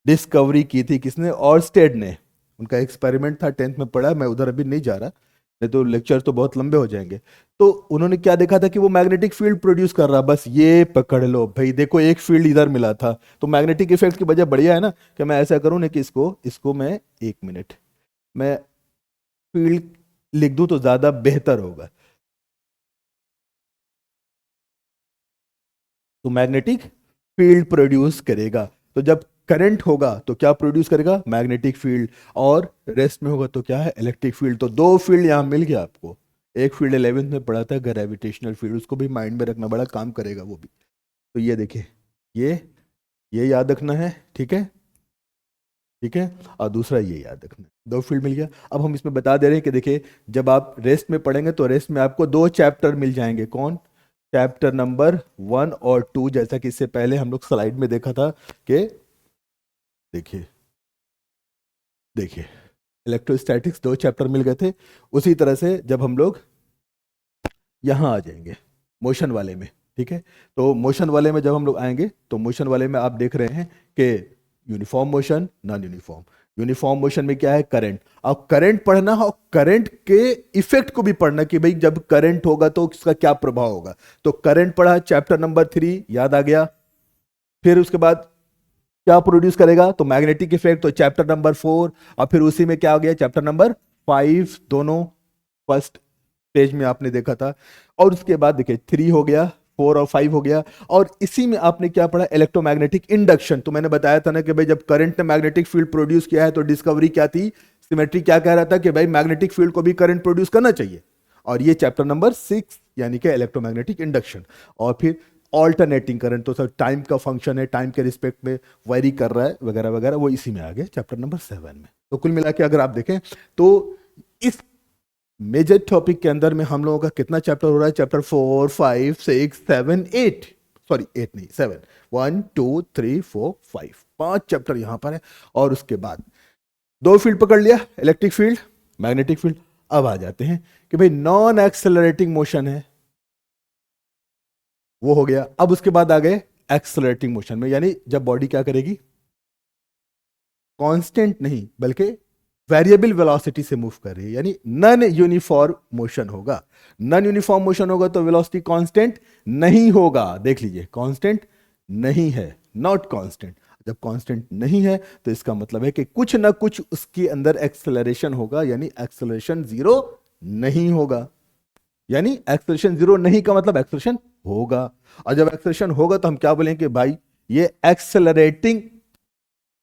डिस्कवरी की थी किसने, ऑर्स्टेड ने। उनका एक्सपेरिमेंट था, 10th में पढ़ा, मैं उधर अभी नहीं जा रहा, नहीं तो लेक्चर तो बहुत लंबे हो जाएंगे। तो उन्होंने क्या देखा था कि वो मैग्नेटिक फील्ड प्रोड्यूस कर रहा, बस ये पकड़ लो भाई। देखो एक फील्ड इधर मिला था, तो मैग्नेटिक इफेक्ट की वजह बढ़िया है ना कि मैं ऐसा करूं ना कि इसको इसको मैं 1 मिनट मैं फील्ड लिख दूं तो ज्यादा बेहतर होगा। तो मैग्नेटिक फील्ड प्रोड्यूस करेगा। तो जब करंट होगा तो क्या प्रोड्यूस करेगा, मैग्नेटिक फील्ड। और रेस्ट में होगा तो क्या है, इलेक्ट्रिक फील्ड। तो दो फील्ड यहां मिल गया आपको। एक फील्ड 11th में पढ़ा था, ग्रेविटेशनल फील्ड, उसको भी माइंड में रखना, बड़ा काम करेगा वो भी। तो ये देखिए, ये ये याद रखना है, ठीक है, ठीक है। और दूसरा ये याद रखना है, दो फील्ड मिल गया। अब हम इसमें बता दे रहे हैं कि देखिए, जब आप रेस्ट में पढ़ेंगे तो रेस्ट में आपको दो चैप्टर मिल जाएंगे, कौन, चैप्टर नंबर 1 और 2, जैसा कि इससे पहले हम लोग स्लाइड में देखा था कि देखिए देखिए इलेक्ट्रोस्टैटिक्स 2 चैप्टर मिल गए थे। उसी तरह से जब हम लोग यहाँ आ जाएंगे मोशन वाले में, ठीक है, तो मोशन वाले में जब हम लोग आएंगे तो मोशन वाले में आप देख रहे हैं कि uniform motion, non uniform. Uniform motion में क्या है, करंट। अब करंट पढ़ना और करंट के इफेक्ट को भी पढ़ना कि भाई जब करंट होगा तो इसका क्या प्रभाव होगा। तो करंट पढ़ा चैप्टर नंबर 3, याद आ गया। फिर उसके बाद क्या प्रोड्यूस करेगा, तो मैग्नेटिक इफेक्ट, तो चैप्टर नंबर 4। और फिर उसी में क्या आ गया, चैप्टर नंबर 5, दोनों फर्स्ट पेज में आपने देखा था। और उसके बाद देखिए 3 हो गया, 4 और 5 हो गया। और इसी में आपने क्या पढ़ा, इलेक्ट्रोमैग्नेटिक इंडक्शन। तो मैंने बताया था ना कि भाई जब करंट ने मैग्नेटिक फील्ड प्रोड्यूस किया है तो डिस्कवरी क्या थी, सिमेट्री क्या कह रहा था कि भाई मैग्नेटिक फील्ड को भी करंट प्रोड्यूस करना चाहिए। और ये चैप्टर नंबर 6 यानी कि इलेक्ट्रोमैग्नेटिक इंडक्शन। और फिर ऑल्टरनेटिंग करंट, तो सर टाइम का फंक्शन है, टाइम के रिस्पेक्ट में वेरी कर रहा है वगैरह वगैरह, वो इसी में आ गया चैप्टर नंबर 7 में। तो कुल मिला के अगर आप देखें तो इस मेजर टॉपिक के अंदर में हम लोगों का कितना चैप्टर हो रहा है, चैप्टर 4, 5, 6, 7, 8, सॉरी 8 नहीं 7, 1, 2, 3, 4, 5, 5 चैप्टर यहां पर है। और उसके बाद 2 फील्ड पकड़ लिया, इलेक्ट्रिक फील्ड, मैग्नेटिक फील्ड। अब आ जाते हैं कि भाई नॉन एक्सेलरेटिंग मोशन है, वो हो गया। अब उसके बाद आ गए एक्सेलरेटिंग मोशन में, यानी जब बॉडी क्या करेगी, कांस्टेंट नहीं बल्कि वेरिएबल वेलोसिटी से मूव कर रही है, यानी नॉन यूनिफॉर्म मोशन होगा। नॉन यूनिफॉर्म मोशन होगा तो वेलोसिटी कांस्टेंट नहीं होगा। देख लीजिए कांस्टेंट नहीं है, नॉट कांस्टेंट। जब कांस्टेंट नहीं है तो इसका मतलब है कि कुछ ना कुछ उसके अंदर एक्सेलरेशन होगा, यानी एक्सेलरेशन जीरो नहीं होगा। यानी एक्सेलरेशन जीरो नहीं का मतलब एक्सेलरेशन होगा। और जब एक्सेलरेशन होगा तो हम क्या बोलेंगे कि भाई ये एक्सेलरेटिंग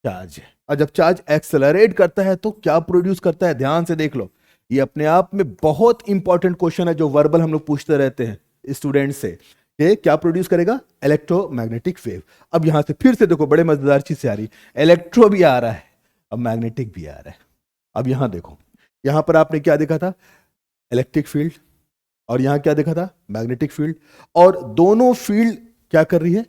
चार्ज है। और जब चार्ज एक्सेलरेट करता है तो क्या प्रोड्यूस करता है, ध्यान से देख लो। ये अपने आप में बहुत इंपॉर्टेंट क्वेश्चन है जो वर्बल हम लोग पूछते रहते हैं स्टूडेंट से कि क्या प्रोड्यूस करेगा, इलेक्ट्रोमैग्नेटिक वेव। अब यहां से फिर से देखो बड़े मजेदार चीज से आ रही, इलेक्ट्रो भी आ रहा है, अब मैग्नेटिक भी आ रहा है। अब यहां देखो, यहां पर आपने क्या देखा था, इलेक्ट्रिक फील्ड, और यहां क्या देखा था, मैग्नेटिक फील्ड। और दोनों फील्ड क्या कर रही है,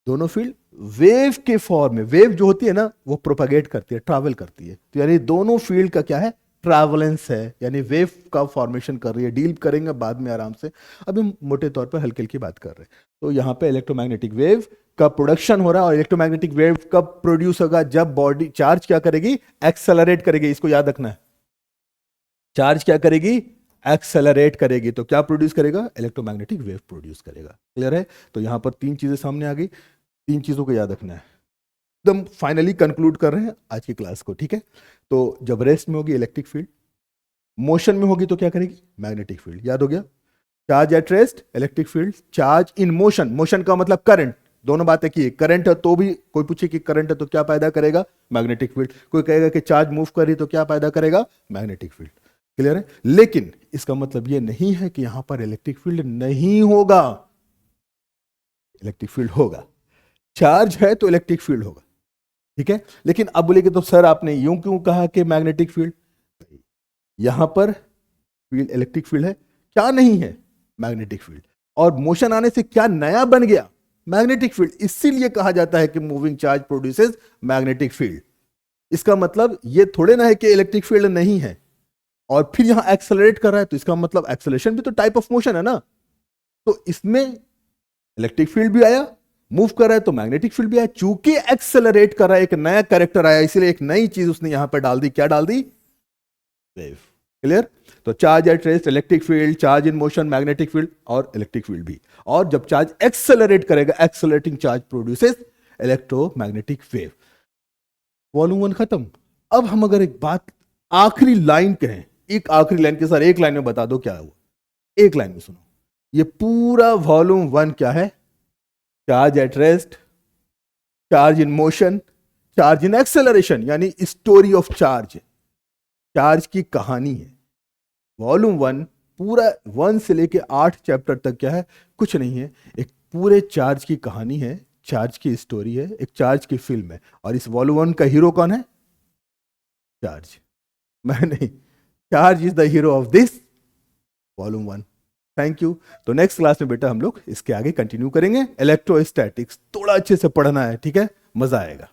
दोनों फील्ड वेव के फॉर्म में, वेव जो होती है ना वो प्रोपागेट करती है, ट्रैवल करती है। तो यानी दोनों फील्ड का क्या है, ट्रैवलेंस है, यानी वेव का फॉर्मेशन कर रही है। डील करेंगे बाद में आराम से, अभी हम मोटे तौर पर हल्के हल्की बात कर रहे हैं। तो यहां पे इलेक्ट्रोमैग्नेटिक वेव का प्रोडक्शन हो रहा है। और इलेक्ट्रोमैग्नेटिक वेव कब प्रोड्यूस होगा, जब बॉडी चार्ज क्या करेगी, एक्सेलरेट करेगी। इसको याद रखना है, चार्ज क्या करेगी, एक्सेलरेट करेगी। तो क्या प्रोड्यूस करेगा, इलेक्ट्रोमैग्नेटिक वेव प्रोड्यूस करेगा। क्लियर है। तो यहां पर 3 चीजें सामने आ गई, 3 चीजों को याद रखना है। एकदम फाइनली कंक्लूड कर रहे हैं आज की क्लास को, ठीक है। तो जब रेस्ट में होगी इलेक्ट्रिक फील्ड, मोशन में होगी तो क्या करेगी, मैग्नेटिक फील्ड। याद हो गया, charge at rest electric field, charge in motion, motion का मतलब करंट, दोनों बातें की। करंट है तो भी कोई पूछे कि करंट है तो क्या पैदा करेगा, मैग्नेटिक फील्ड। कोई कहेगा कि चार्ज मूव कर रही तो क्या पैदा करेगा, मैग्नेटिक फील्ड। क्लियर है। लेकिन इसका मतलब यह नहीं है कि यहां पर इलेक्ट्रिक फील्ड नहीं होगा, इलेक्ट्रिक फील्ड होगा। चार्ज है तो इलेक्ट्रिक फील्ड होगा, ठीक है। लेकिन अब बोले कि तो सर आपने यूं क्यों कहा कि मैग्नेटिक फील्ड, यहां पर फील्ड इलेक्ट्रिक फील्ड है, क्या नहीं है, मैग्नेटिक फील्ड। और मोशन आने से क्या नया बन गया, मैग्नेटिक फील्ड। इसीलिए कहा जाता है कि moving charge produces magnetic field. इसका मतलब ये थोड़े ना है कि इलेक्ट्रिक फील्ड नहीं है और फिर यहां एक्सेलरेट कर रहा है, तो इसका मतलब एक्सेलरेशन भी तो टाइप ऑफ मोशन है ना। तो इसमें इलेक्ट्रिक फील्ड भी आया, मूव कर रहा है, तो मैग्नेटिक फील्ड भी आया। चूंकि एक्सेलरेट कर रहा है, एक नया कैरेक्टर आया, इसलिए एक नई चीज उसने यहां पर डाल दी। क्या डाल दी, वेव। क्लियर। तो charge at rest electric field, charge in motion magnetic field, और इलेक्ट्रिक फील्ड भी। और जब चार्ज एक्सेलरेट करेगा, accelerating charge produces electromagnetic wave. Volume 1 खत्म। अब हम अगर एक बात आखिरी लाइन कहें, एक आखिरी लाइन के साथ एक लाइन में बता दो क्या हुआ, एक लाइन में सुनो। ये पूरा वॉल्यूम 1 क्या है, charge at rest, charge in motion, charge in acceleration, यानी स्टोरी ऑफ चार्ज, चार्ज की कहानी है। वॉल्यूम 1 पूरा 1 से लेके 8 चैप्टर तक क्या है, कुछ नहीं है, एक पूरे चार्ज की कहानी है, चार्ज की स्टोरी है, एक चार्ज की फिल्म है। और इस वॉल्यूम 1 का हीरो कौन है, चार्ज, मैं नहीं। Charge is the hero of this volume 1। Thank you. तो नेक्स्ट क्लास में बेटा हम लोग इसके आगे कंटिन्यू करेंगे। इलेक्ट्रोस्टैटिक्स थोड़ा अच्छे से पढ़ना है, ठीक है, मजा आएगा।